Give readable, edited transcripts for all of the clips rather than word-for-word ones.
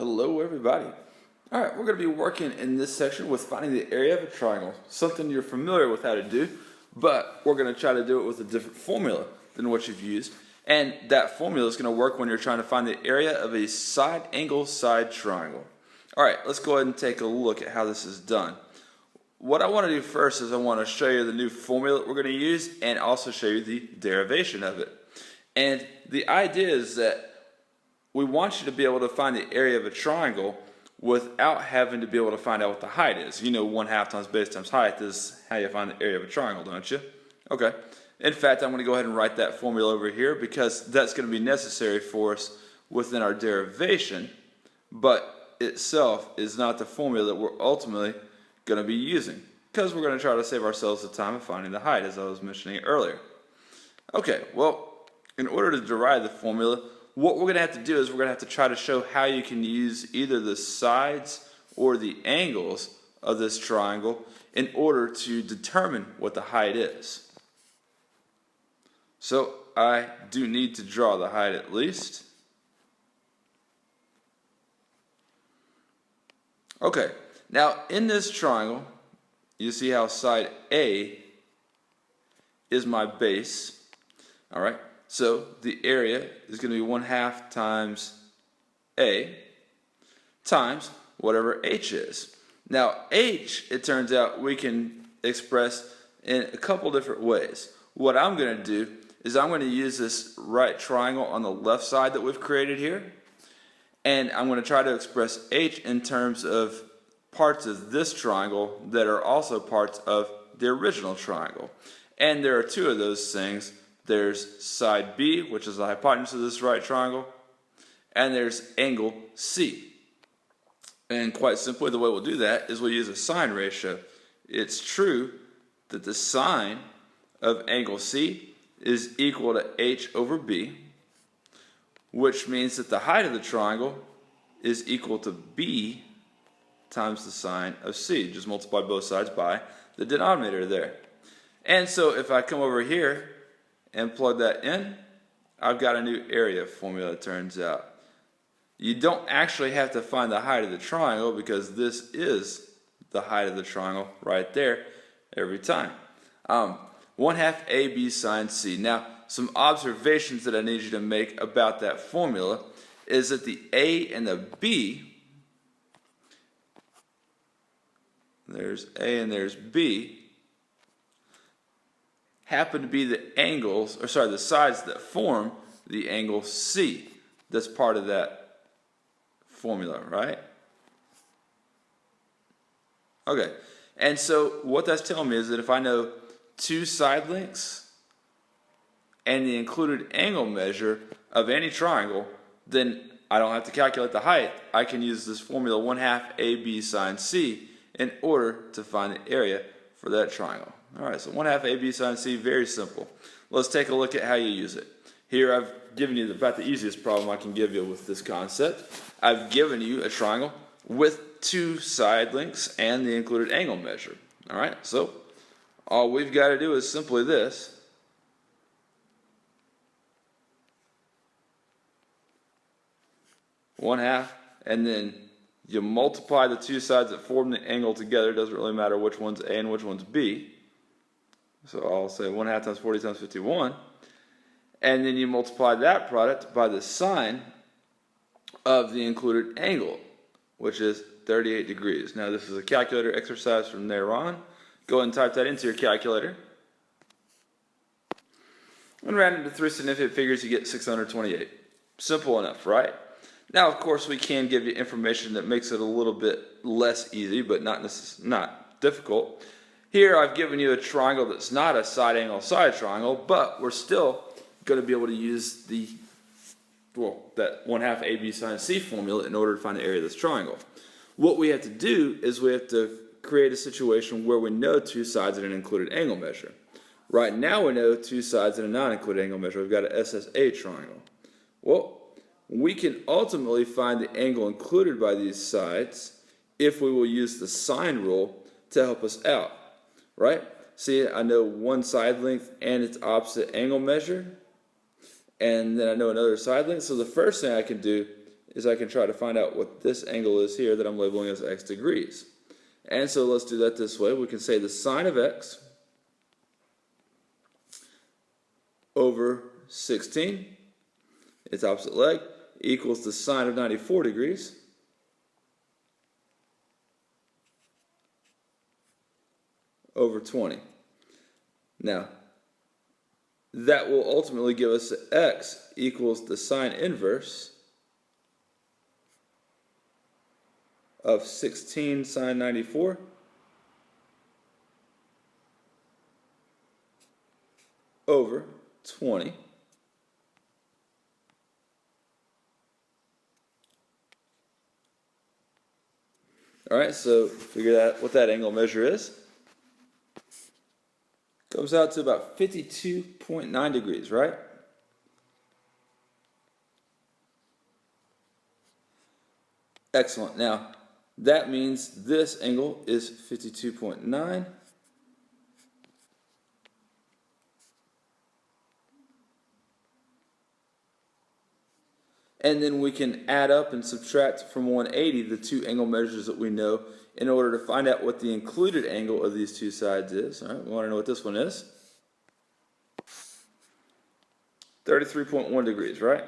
Hello everybody. Alright, we're going to be working in this section with finding the area of a triangle. Something you're familiar with how to do, but we're going to try to do it with a different formula than what you've used. And that formula is going to work when you're trying to find the area of a side angle side triangle. Alright, let's go ahead and take a look at how this is done. What I want to do first is I want to show you the new formula that we're going to use and also show you the derivation of it. And the idea is that we want you to be able to find the area of a triangle without having to be able to find out what the height is. You know 1/2 times base times height is how you find the area of a triangle, don't you? Okay. In fact, I'm going to go ahead and write that formula over here because that's going to be necessary for us within our derivation, but itself is not the formula that we're ultimately going to be using because we're going to try to save ourselves the time of finding the height, as I was mentioning earlier. Okay, well, in order to derive the formula, what we're going to have to do is we're going to have to try to show how you can use either the sides or the angles of this triangle in order to determine what the height is. So I do need to draw the height at least. Okay, now in this triangle, you see how side A is my base, all right? So the area is going to be 1/2 times A times whatever H is. Now H, it turns out, we can express in a couple different ways. What I'm going to do is I'm going to use this right triangle on the left side that we've created here, and I'm going to try to express H in terms of parts of this triangle that are also parts of the original triangle. And there are two of those things. There's side B, which is the hypotenuse of this right triangle, and there's angle C. And quite simply, the way we'll do that is we'll use a sine ratio. It's true that the sine of angle C is equal to H over B, which means that the height of the triangle is equal to B times the sine of C. Just multiply both sides by the denominator there. And so if I come over here and plug that in, I've got a new area formula, it turns out. You don't actually have to find the height of the triangle because this is the height of the triangle right there every time. 1/2 AB sine C. Now, some observations that I need you to make about that formula is that the A and the B, there's A and there's B, happen to be the angles, or sorry, the sides that form the angle C. That's part of that formula, right? Okay, and so what that's telling me is that if I know two side lengths and the included angle measure of any triangle, then I don't have to calculate the height. I can use this formula 1/2 AB sine C in order to find the area for that triangle. Alright, so 1/2 AB sine C, very simple. Let's take a look at how you use it. Here I've given you about the easiest problem I can give you with this concept. I've given you a triangle with two side lengths and the included angle measure. Alright, so all we've got to do is simply this. One half, and then you multiply the two sides that form the angle together. It doesn't really matter which one's A and which one's B. So I'll say 1/2 times 40 times 51. And then you multiply that product by the sine of the included angle, which is 38 degrees. Now this is a calculator exercise from there on. Go ahead and type that into your calculator. And round into three significant figures, you get 628. Simple enough, right? Now, of course, we can give you information that makes it a little bit less easy, but not difficult. Here, I've given you a triangle that's not a side angle side triangle, but we're still going to be able to use that 1/2 AB sine C formula in order to find the area of this triangle. What we have to do is we have to create a situation where we know two sides and an included angle measure. Right now, we know two sides and a non-included angle measure. We've got an SSA triangle. Well, we can ultimately find the angle included by these sides if we will use the sine rule to help us out, right? See, I know one side length and its opposite angle measure, and then I know another side length. So the first thing I can do is I can try to find out what this angle is here that I'm labeling as x degrees. And so let's do that this way. We can say the sine of x over 16, its opposite leg, equals the sine of 94 degrees over 20. Now, that will ultimately give us x equals the sine inverse of 16 sine 94 over 20. All right, so figure out what that angle measure is. Comes out to about 52.9 degrees, right? Excellent. Now, that means this angle is 52.9. And then we can add up and subtract from 180 the two angle measures that we know in order to find out what the included angle of these two sides is. All right, we want to know what this one is. 33.1 degrees, right?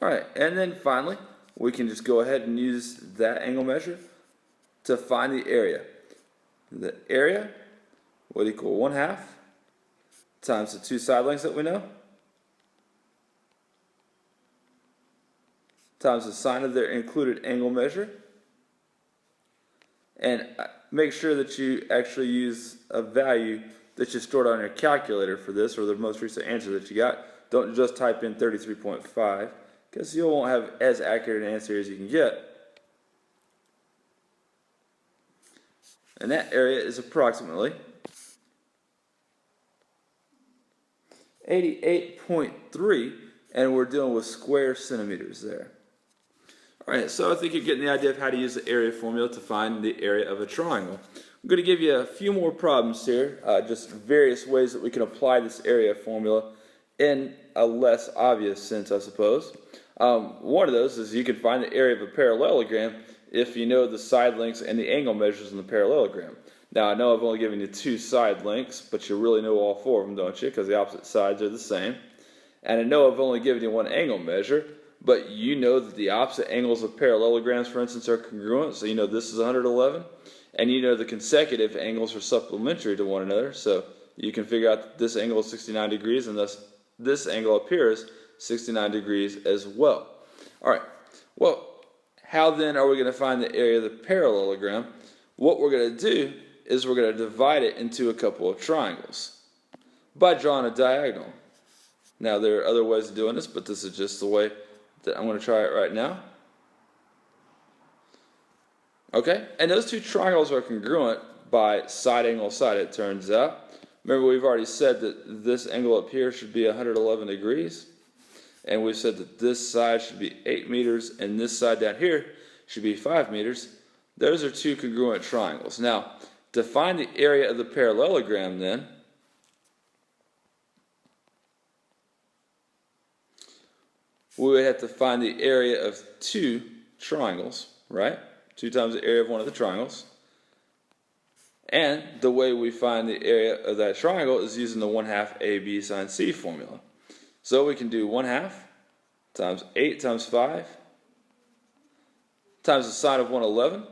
All right, and then finally, we can just go ahead and use that angle measure to find the area. The area would equal 1/2 times the two side lengths that we know, times the sine of their included angle measure. And make sure that you actually use a value that you stored on your calculator for this, or the most recent answer that you got. Don't just type in 33.5, because you won't have as accurate an answer as you can get. And that area is approximately 88.3, and we're dealing with square centimeters there. Alright, so I think you're getting the idea of how to use the area formula to find the area of a triangle. I'm going to give you a few more problems here, just various ways that we can apply this area formula in a less obvious sense, I suppose. One of those is you can find the area of a parallelogram if you know the side lengths and the angle measures in the parallelogram. Now, I know I've only given you two side lengths, but you really know all four of them, don't you? Because the opposite sides are the same. And I know I've only given you one angle measure, but you know that the opposite angles of parallelograms, for instance, are congruent. So you know this is 111. And you know the consecutive angles are supplementary to one another. So you can figure out that this angle is 69 degrees, and thus this angle up here is 69 degrees as well. All right. Well, how then are we going to find the area of the parallelogram? What we're going to do is we're going to divide it into a couple of triangles by drawing a diagonal. Now, there are other ways of doing this, but this is just the way that I'm going to try it right now. Okay, and those two triangles are congruent by side angle side, it turns out. Remember, we've already said that this angle up here should be 111 degrees. And we've said that this side should be 8 meters, and this side down here should be 5 meters. Those are two congruent triangles. Now, to find the area of the parallelogram then, we would have to find the area of two triangles, right? 2 times the area of one of the triangles. And the way we find the area of that triangle is using the 1/2 AB sine C formula. So we can do 1/2 times 8 times 5 times the sine of 111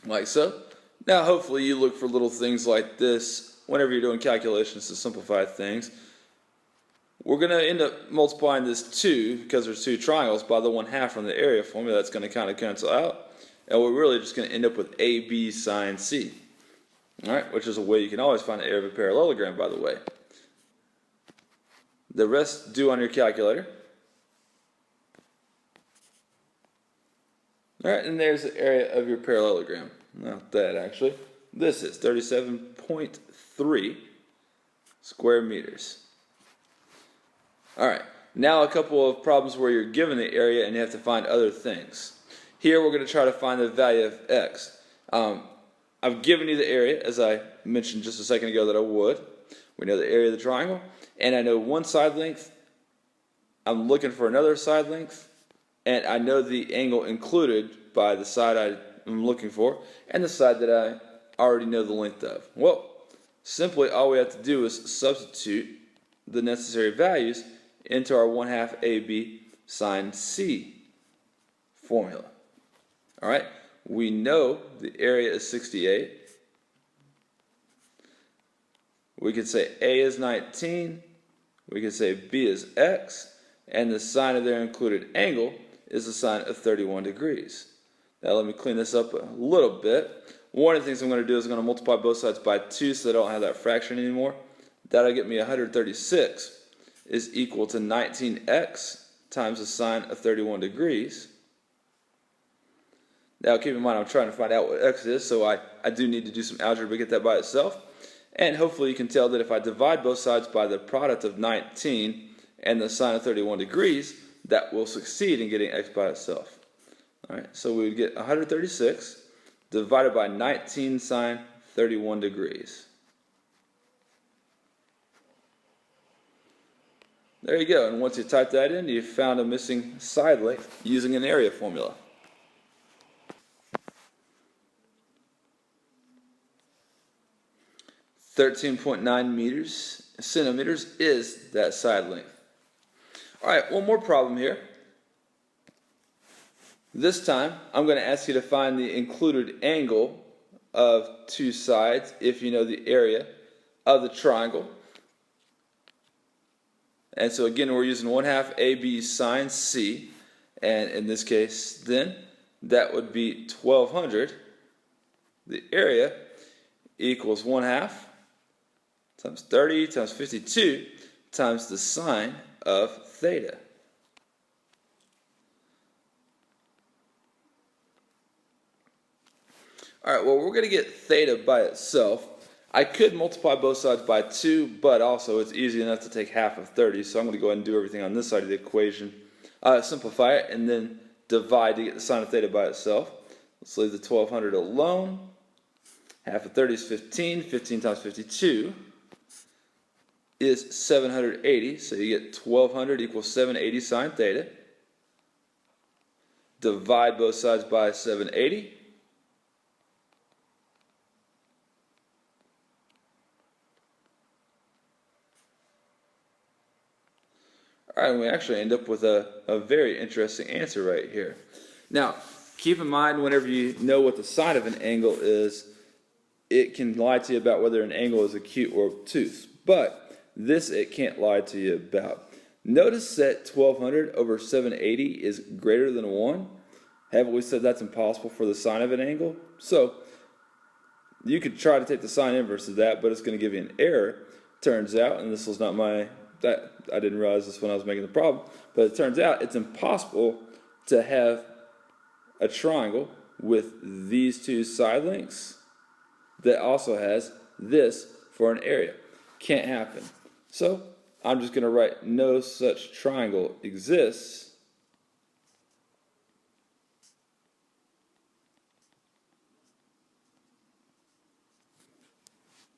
like so. Now hopefully you look for little things like this whenever you're doing calculations to simplify things. We're going to end up multiplying this 2, because there's two triangles, by the 1/2 from the area formula. That's going to kind of cancel out. And we're really just going to end up with AB sine C. Alright, which is a way you can always find the area of a parallelogram, by the way. The rest do on your calculator. Alright, and there's the area of your parallelogram. Not that, actually. This is 37.3 square meters. Alright, now a couple of problems where you're given the area and you have to find other things. Here we're going to try to find the value of x. I've given you the area, as I mentioned just a second ago that I would. We know the area of the triangle, and I know one side length. I'm looking for another side length, and I know the angle included by the side I'm looking for, and the side that I already know the length of. Well, simply all we have to do is substitute the necessary values into our 1/2 AB sine C formula. All right, we know the area is 68. We could say A is 19. We could say B is x. And the sine of their included angle is the sine of 31 degrees. Now let me clean this up a little bit. One of the things I'm going to do is I'm going to multiply both sides by 2 so I don't have that fraction anymore. That'll get me 136 is equal to 19x times the sine of 31 degrees. Now keep in mind I'm trying to find out what x is, so I do need to do some algebra to get that by itself. And hopefully you can tell that if I divide both sides by the product of 19 and the sine of 31 degrees, that will succeed in getting x by itself. All right, so we would get 136 divided by 19 sine 31 degrees. There you go, and once you type that in, you've found a missing side length using an area formula. .9 centimeters is that side length. All right, one more problem here. This time, I'm going to ask you to find the included angle of two sides if you know the area of the triangle. And so again, we're using 1/2 AB sine C, and in this case, then, that would be 1200. The area equals 1/2 times 30 times 52 times the sine of theta. All right, well, we're going to get theta by itself. I could multiply both sides by 2, but also it's easy enough to take half of 30, so I'm going to go ahead and do everything on this side of the equation. Simplify it and then divide to get the sine of theta by itself. Let's leave the 1200 alone. Half of 30 is 15. 15 times 52 is 780, so you get 1200 equals 780 sine theta. Divide both sides by 780. All right, and we actually end up with a very interesting answer right here. Now, keep in mind whenever you know what the side of an angle is, it can lie to you about whether an angle is acute or obtuse. But this it can't lie to you about. Notice that 1200 over 780 is greater than 1. Haven't we said that's impossible for the sine of an angle? So you could try to take the sine inverse of that, but it's going to give you an error. Turns out, and this was not my... I didn't realize this when I was making the problem, but it turns out it's impossible to have a triangle with these two side lengths that also has this for an area. Can't happen. So I'm just going to write no such triangle exists.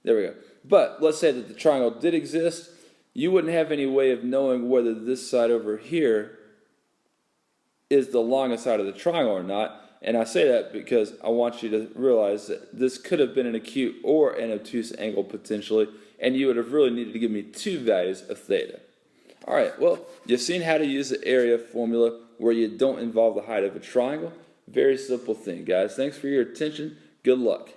There we go. But let's say that the triangle did exist. You wouldn't have any way of knowing whether this side over here is the longest side of the triangle or not. And I say that because I want you to realize that this could have been an acute or an obtuse angle potentially, and you would have really needed to give me two values of theta. All right, well, you've seen how to use the area formula where you don't involve the height of a triangle. Very simple thing, guys. Thanks for your attention. Good luck.